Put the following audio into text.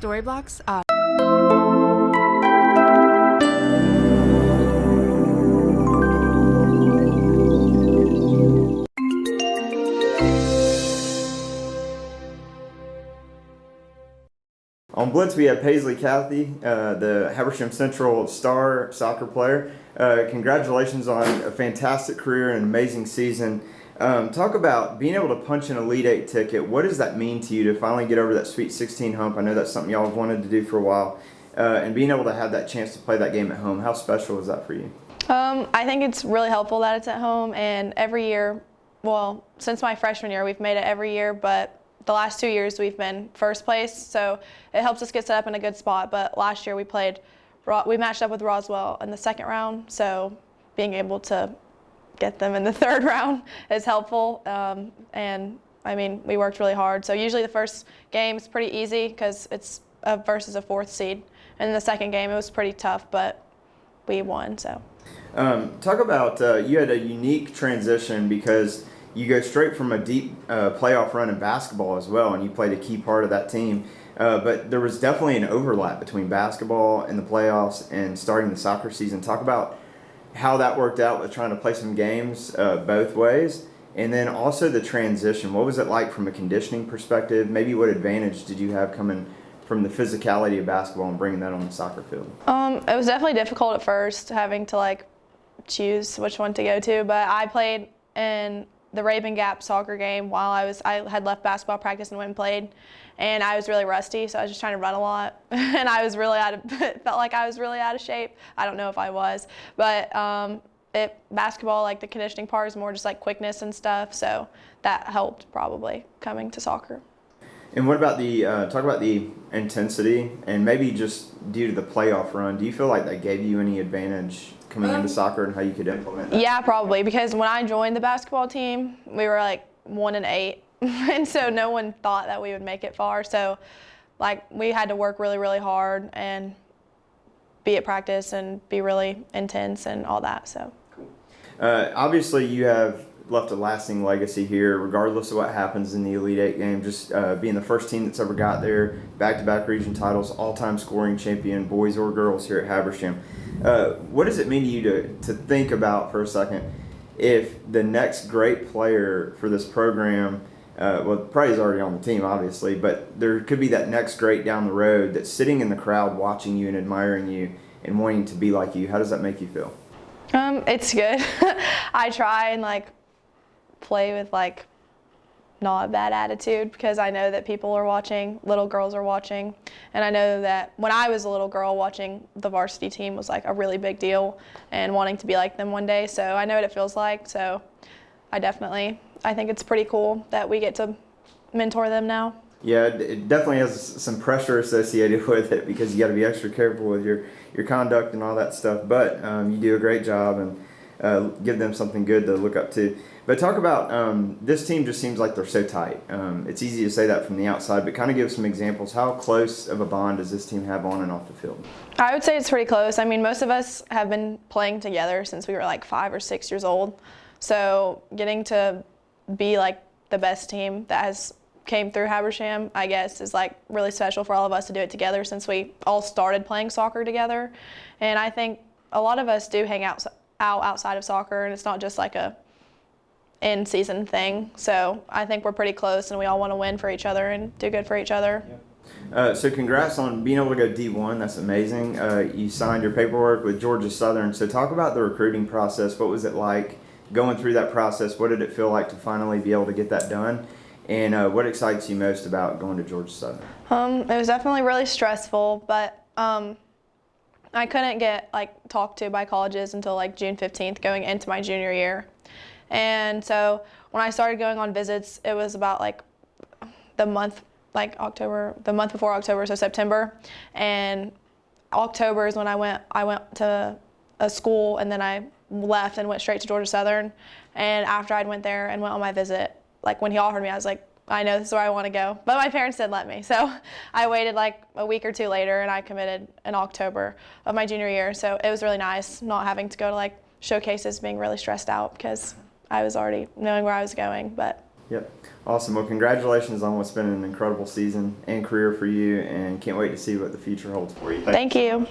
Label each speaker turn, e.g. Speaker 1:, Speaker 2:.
Speaker 1: Story blocks.
Speaker 2: On Blitz, we have Paisley Cathey, the Habersham Central star soccer player. Congratulations on a fantastic career and an amazing season. Talk about being able to punch an Elite Eight ticket. What does that mean to you to finally get over that Sweet 16 hump? I know that's something y'all have wanted to do for a while. And being able to have that chance to play that game at home, how special is that for you?
Speaker 3: I think it's really helpful that it's at home, and every year, well, since my freshman year, we've made it every year, but the last 2 years we've been first place, so it helps us get set up in a good spot. But last year we matched up with Roswell in the second round, so being able to get them in the third round is helpful. And I mean, we worked really hard. So usually the first game is pretty easy because it's versus a fourth seed, and in the second game it was pretty tough, but we won. So
Speaker 2: talk about you had a unique transition because you go straight from a deep playoff run in basketball as well, and you played a key part of that team. But there was definitely an overlap between basketball and the playoffs and starting the soccer season. Talk about how that worked out with trying to play some games both ways, and then also the transition. What was it like from a conditioning perspective? Maybe what advantage did you have coming from the physicality of basketball and bringing that on the soccer field?
Speaker 3: It was definitely difficult at first, having to choose which one to go to, but I played in the Raven Gap soccer game while I had left basketball practice and went and played, and I was really rusty, so I was just trying to run a lot, and I was really felt like I was really out of shape. I don't know if I was, but basketball, the conditioning part is more just quickness and stuff, so that helped probably coming to soccer.
Speaker 2: And what about talk about the intensity, and maybe just due to the playoff run, do you feel like that gave you any advantage coming into soccer and how you could implement that?
Speaker 3: Yeah, probably, because when I joined the basketball team, we were 1-8, and so no one thought that we would make it far. So we had to work really, really hard and be at practice and be really intense and all that. So
Speaker 2: cool. Obviously, you have left a lasting legacy here, regardless of what happens in the Elite Eight game. Just being the first team that's ever got there, back-to-back region titles, all-time scoring champion, boys or girls here at Habersham. What does it mean to you to think about for a second if the next great player for this program, well, probably is already on the team, obviously, but there could be that next great down the road that's sitting in the crowd watching you and admiring you and wanting to be like you? How does that make you feel?
Speaker 3: It's good. I try and play with not a bad attitude, because I know that people are watching, little girls are watching, and I know that when I was a little girl, watching the varsity team was a really big deal and wanting to be like them one day, so I know what it feels like. So I think it's pretty cool that we get to mentor them now.
Speaker 2: Yeah, it definitely has some pressure associated with it because you got to be extra careful with your conduct and all that stuff, but you do a great job and give them something good to look up to. But talk about this team. Just seems like they're so tight. It's easy to say that from the outside, but kind of give some examples. How close of a bond does this team have on and off the field?
Speaker 3: I would say it's pretty close. I mean, most of us have been playing together since we were 5 or 6 years old. So getting to be the best team that has came through Habersham, I guess, is really special for all of us to do it together, since we all started playing soccer together. And I think a lot of us do hang out outside of soccer, and it's not just a in-season thing. So I think we're pretty close, and we all want to win for each other and do good for each other.
Speaker 2: Yeah. So congrats on being able to go D1. That's amazing. You signed your paperwork with Georgia Southern. So talk about the recruiting process. What was it like going through that process? What did it feel like to finally be able to get that done? And what excites you most about going to Georgia Southern?
Speaker 3: It was definitely really stressful, but I couldn't get talked to by colleges until June 15th going into my junior year. And so when I started going on visits, it was about the month before October, so September. And October is when I went to a school, and then I left and went straight to Georgia Southern. And after I went there and went on my visit, when he offered me, I was I know this is where I want to go. But my parents didn't let me. So I waited a week or two later, and I committed in October of my junior year. So it was really nice not having to go to showcases, being really stressed out because I was already knowing where I was going. But
Speaker 2: Yep. Awesome. Well, congratulations on what's been an incredible season and career for you, and can't wait to see what the future holds for you.
Speaker 3: Thank you.